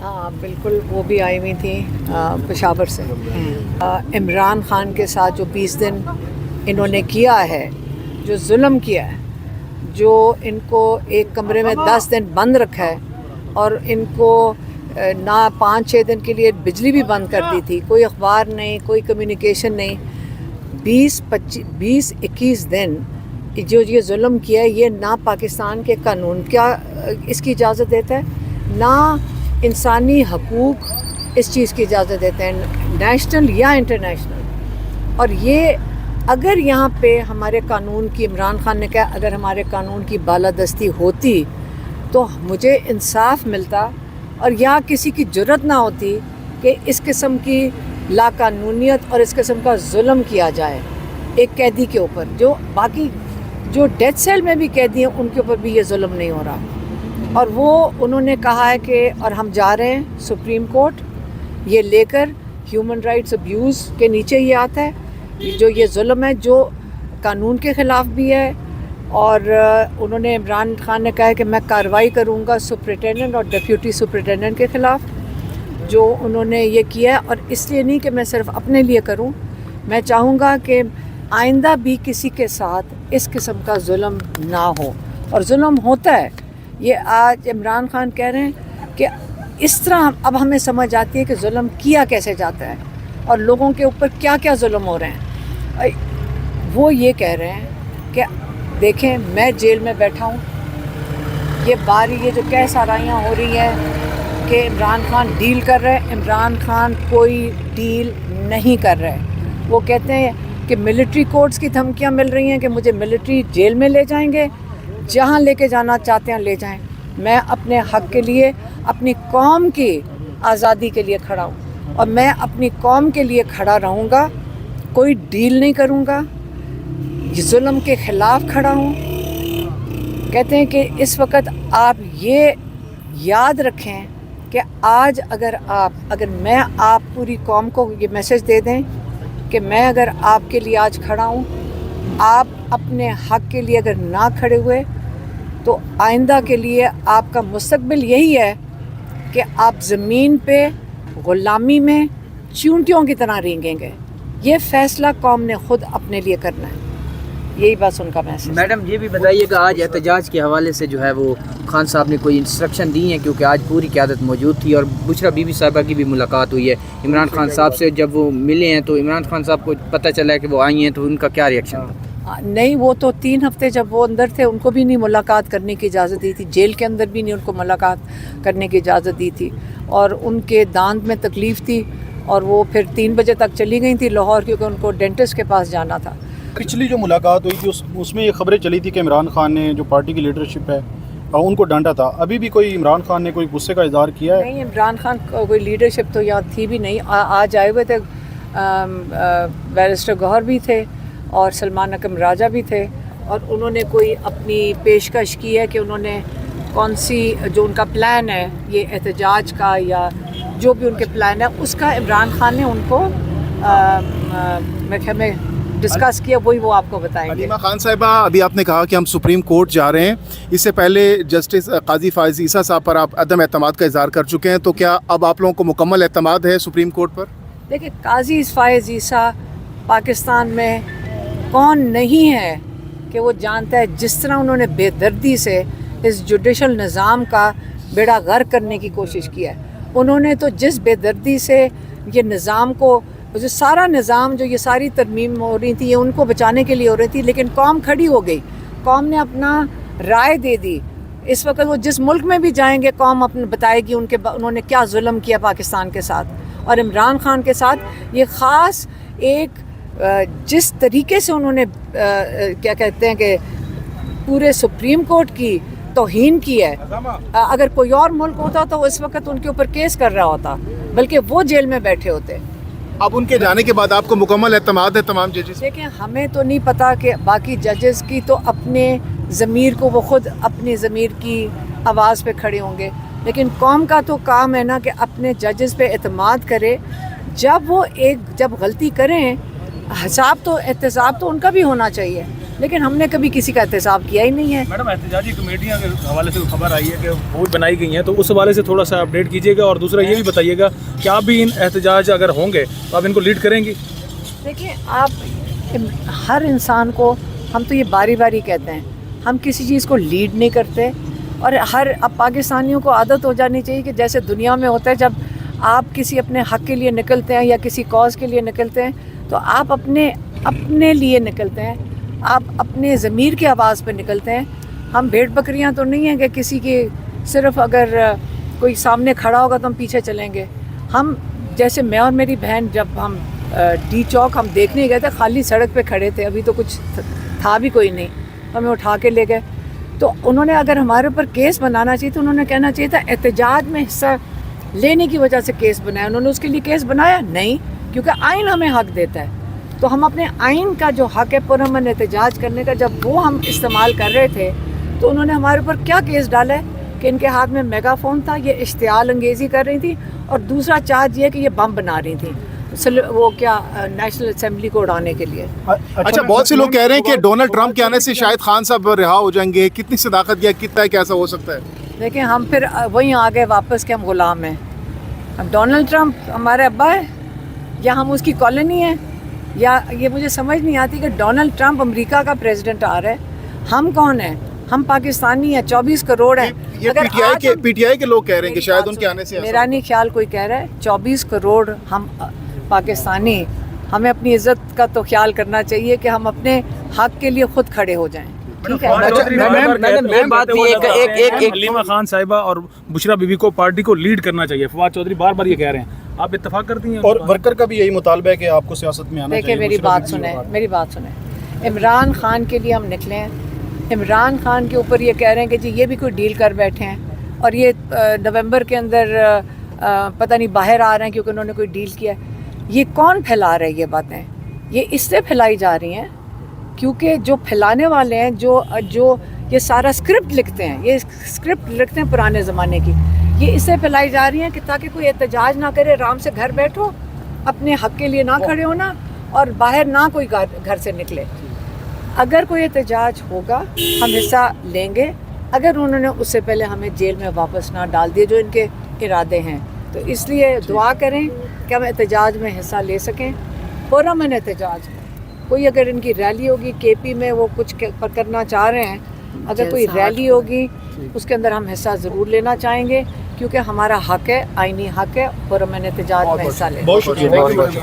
हाँ बिल्कुल, वो भी आई हुई थी पेशावर से। इमरान खान के साथ जो 20 दिन इन्होंने किया है, जो जुल्म किया है, जो इनको एक कमरे में 10 दिन बंद रखा है और इनको ना 5-6 दिन के लिए बिजली भी बंद कर दी थी, कोई अखबार नहीं, कोई कम्युनिकेशन नहीं। 20-21 दिन जो ये जुल्म किया है, ये ना पाकिस्तान के कानून क्या इसकी इजाज़त देता है, ना इंसानी हकूक़ इस चीज़ की इजाज़त देते हैं, नेशनल या इंटरनेशनल। और ये अगर यहाँ पे हमारे कानून की, इमरान खान ने कहा अगर हमारे कानून की बालादस्ती होती तो मुझे इंसाफ मिलता और या किसी की जुर्रत ना होती कि इस किस्म की लाकानूनियत और इस किस्म का जुल्म किया जाए एक कैदी के ऊपर। जो बाकी जो डेथ सेल में भी कैदी हैं उनके ऊपर भी ये जुल्म नहीं हो रहा। और वो उन्होंने कहा है कि और हम जा रहे हैं सुप्रीम कोर्ट, ये लेकर ह्यूमन राइट्स अब्यूज़ के नीचे ये आता है, जो ये जुल्म है जो कानून के ख़िलाफ़ भी है। और उन्होंने इमरान खान ने कहा है कि मैं कार्रवाई करूँगा सुपरिटेंडेंट और डिप्यूटी सुपरिटेंडेंट के ख़िलाफ़ जो उन्होंने ये किया है। और इसलिए नहीं कि मैं सिर्फ अपने लिए करूँ, मैं चाहूँगा कि आइंदा भी किसी के साथ इस किस्म का जुल्म ना हो। और जुल्म होता है, ये आज इमरान खान कह रहे हैं कि इस तरह अब हमें समझ आती है कि जुल्म किया कैसे जाता है और लोगों के ऊपर क्या क्या जुल्म हो रहे हैं। वो ये कह रहे हैं कि देखें मैं जेल में बैठा हूँ, ये जो कह साराइयाँ हो रही हैं कि इमरान खान डील कर रहे हैं, इमरान खान कोई डील नहीं कर रहे हैं। वो कहते हैं कि मिलिट्री कोर्ट्स की धमकियाँ मिल रही हैं कि मुझे मिलिट्री जेल में ले जाएंगे, जहाँ लेके जाना चाहते हैं ले जाएं। मैं अपने हक़ के लिए, अपनी कौम की आज़ादी के लिए खड़ा हूँ और मैं अपनी कौम के लिए खड़ा रहूँगा, कोई डील नहीं करूँगा, जुल्म के ख़िलाफ़ खड़ा हूँ। कहते हैं कि इस वक्त आप ये याद रखें कि आज अगर मैं आप पूरी कौम को ये मैसेज दे दें कि मैं अगर आपके लिए आज खड़ा हूँ, आप अपने हक़ के लिए अगर ना खड़े हुए तो आइंदा के लिए आपका मुस्तक़बिल यही है कि आप ज़मीन पे ग़ुलामी में चींटियों की तरह रेंगेंगे। ये फ़ैसला कौम ने ख़ुद अपने लिए करना है। यही बस उनका मैसेज। मैडम ये भी बताइएगा, आज एहतजाज के हवाले से जो है वो खान साहब ने कोई इंस्ट्रक्शन दी हैं, क्योंकि आज पूरी क़यादत मौजूद थी और बुशरा बीबी साहिबा की भी मुलाकात हुई है इमरान खान साहब से। जब वो मिले हैं तो इमरान खान साहब को पता चला है कि वो आई हैं, तो उनका क्या रिएक्शन था? नहीं, वो तो 3 हफ्ते जब वो अंदर थे उनको भी नहीं मुलाकात करने की इजाज़त दी थी, जेल के अंदर भी नहीं उनको मुलाकात करने की इजाज़त दी थी। और उनके दांत में तकलीफ़ थी और वो फिर 3 बजे तक चली गई थी लाहौर, क्योंकि उनको डेंटिस्ट के पास जाना था। पिछली जो मुलाकात हुई थी उसमें ये खबरें चली थी कि इमरान खान ने जो पार्टी की लीडरशिप है उनको डांटा था। अभी भी कोई इमरान खान ने कोई गुस्से का इजहार किया है? नहीं, इमरान खान कोई लीडरशिप तो यहाँ थी भी नहीं। आज आए हुए थे बैरिस्टर गौहर भी थे और सलमान अकरम राजा भी थे, और उन्होंने कोई अपनी पेशकश की है कि उन्होंने कौन सी जो उनका प्लान है ये एहतजाज का या जो भी उनके प्लान है उसका इमरान खान ने उनको मैं ख्याल में डिस्कस किया, वही वो आपको बताएंगे। हलीमा खान साहिबा, अभी आपने कहा कि हम सुप्रीम कोर्ट जा रहे हैं, इससे पहले जस्टिस काजी फ़ाइज़ ईसा साहब पर आप अदम एतमाद का इजहार कर चुके हैं, तो क्या अब आप लोगों को मुकम्मल एतमाद है सुप्रीम कोर्ट पर? देखिए, काजी फ़ाइज़ ईसा पाकिस्तान में कौन नहीं है कि वो जानता है जिस तरह उन्होंने बेदर्दी से इस जुडिशल निज़ाम का बेड़ा गर्क करने की कोशिश किया है। उन्होंने तो जिस बेदर्दी से ये निज़ाम को, जो सारा निज़ाम, जो ये सारी तरमीम हो रही थी, ये उनको बचाने के लिए हो रही थी, लेकिन कौम खड़ी हो गई, कौम ने अपना राय दे दी। इस वक्त वो जिस मुल्क में भी जाएंगे कौम अपने बताएगी उन्होंने क्या जुल्म किया पाकिस्तान के साथ और इमरान खान के साथ। ये ख़ास एक जिस तरीके से उन्होंने क्या कहते हैं कि पूरे सुप्रीम कोर्ट की तौहीन की है, अगर कोई और मुल्क होता तो इस वक्त उनके ऊपर केस कर रहा होता, बल्कि वो जेल में बैठे होते। अब उनके जाने के बाद आपको मुकम्मल एतमाद है तमाम जजेस? देखिए, हमें तो नहीं पता कि बाकी जजेस की तो अपने ज़मीर को, वो ख़ुद अपनी ज़मीर की आवाज़ पे खड़े होंगे, लेकिन कौम का तो काम है ना कि अपने जजेस पे एतमाद करे। जब वो जब गलती करें, हिसाब तो एहतसाब तो उनका भी होना चाहिए, لیکن ہم نے کبھی کسی کا احتساب کیا ہی نہیں ہے. میڈم احتجاجی کمیٹیاں کے حوالے سے خبر آئی ہے کہ وہ بنائی گئی ہیں، تو اس حوالے سے تھوڑا سا اپڈیٹ کیجیے گا، اور دوسرا یہ بھی بتائیے گا کہ آپ بھی ان احتجاج اگر ہوں گے تو آپ ان کو لیڈ کریں گی؟ دیکھیں آپ ہر انسان کو ہم تو یہ باری باری کہتے ہیں، ہم کسی چیز کو لیڈ نہیں کرتے، اور اب پاکستانیوں کو عادت ہو جانی چاہیے کہ جیسے دنیا میں ہوتا ہے جب آپ کسی اپنے حق کے لیے نکلتے ہیں یا کسی کاز کے لیے نکلتے ہیں تو آپ اپنے لیے نکلتے ہیں، آپ اپنے ضمیر کی آواز پہ نکلتے ہیں. ہم بھیڑ بکریاں تو نہیں ہیں کہ کسی کی صرف اگر کوئی سامنے کھڑا ہوگا تو ہم پیچھے چلیں گے. ہم جیسے میں اور میری بہن جب ہم ڈی چوک ہم دیکھنے گئے تھے، خالی سڑک پہ کھڑے تھے، ابھی تو کچھ تھا بھی کوئی نہیں، ہمیں اٹھا کے لے گئے. تو انہوں نے اگر ہمارے اوپر کیس بنانا چاہیے تو انہوں نے کہنا چاہیے تھا احتجاج میں حصہ لینے کی وجہ سے کیس بنایا. انہوں نے اس کے لیے کیس بنایا نہیں، کیونکہ آئین ہمیں حق دیتا ہے. تو ہم اپنے آئین کا جو حق ہے پرامن احتجاج کرنے کا، جب وہ ہم استعمال کر رہے تھے تو انہوں نے ہمارے اوپر کیا کیس ڈالا ہے کہ ان کے ہاتھ میں میگا فون تھا، یہ اشتعال انگیزی کر رہی تھی، اور دوسرا چارج یہ کہ یہ بم بنا رہی تھی وہ کیا نیشنل اسمبلی کو اڑانے کے لیے. اچھا، بہت سے لوگ کہہ رہے ہیں کہ ڈونلڈ ٹرمپ کے آنے سے شاید خان صاحب رہا ہو جائیں گے. کتنی صداقت یا کتنا کیسا ہو سکتا ہے؟ دیکھیں ہم پھر وہیں آ گئے واپس کہ ہم غلام ہیں. اب ڈونلڈ ٹرمپ ہمارے ابا ہے یا ہم اس کی کالونی ہیں، یا یہ مجھے سمجھ نہیں آتی کہ ڈونلڈ ٹرمپ امریکہ کا پریزیڈنٹ آ رہا ہے. ہم کون ہیں؟ ہم پاکستانی ہیں، 24 کروڑ ہیں. یہ پی ٹی آئی کے لوگ کہہ رہے ہیں کہ شاید ان کے آنے سے میرا نہیں خیال کوئی کہہ رہا ہے. 24 کروڑ ہم پاکستانی، ہمیں اپنی عزت کا تو خیال کرنا چاہیے کہ ہم اپنے حق کے لیے خود کھڑے ہو جائیں. ٹھیک ہے. حلیمہ خان صاحبہ اور بشرا بی بی کو پارٹی کو لیڈ کرنا چاہیے، فواد چودھری بار بار یہ کہہ رہے ہیں، آپ اتفاق کرتی ہیں؟ اور ورکر کا بھی یہی مطالبہ ہے کہ آپ کو سیاست میں آنا چاہیے. دیکھیں میری بات سنیں. عمران خان کے لیے ہم نکلے ہیں. عمران خان کے اوپر یہ کہہ رہے ہیں کہ جی یہ بھی کوئی ڈیل کر بیٹھے ہیں، اور یہ نومبر کے اندر پتہ نہیں باہر آ رہے ہیں کیونکہ انہوں نے کوئی ڈیل کیا ہے. یہ کون پھیلا رہا ہے یہ باتیں؟ یہ اس سے پھیلائی جا رہی ہیں کیونکہ جو پھیلانے والے ہیں، جو یہ سارا اسکرپٹ لکھتے ہیں، یہ اسکرپٹ لکھتے ہیں پرانے زمانے کی، یہ اس سے پھیلائی جا رہی ہیں کہ تاکہ کوئی احتجاج نہ کرے، آرام سے گھر بیٹھو، اپنے حق کے لیے نہ کھڑے ہونا، اور باہر نہ کوئی گھر سے نکلے. اگر کوئی احتجاج ہوگا ہم حصہ لیں گے، اگر انہوں نے اس سے پہلے ہمیں جیل میں واپس نہ ڈال دیے جو ان کے ارادے ہیں. تو اس لیے دعا کریں کہ ہم احتجاج میں حصہ لے سکیں، پرامن احتجاج. کوئی اگر ان کی ریلی ہوگی کے پی میں، وہ کچھ کرنا چاہ رہے ہیں، اگر کوئی ریلی ہوگی اس کے اندر ہم حصہ ضرور لینا چاہیں گے، کیونکہ ہمارا حق ہے، آئینی حق ہے پرامن احتجاج میں حصہ لینا. بہت شکریہ.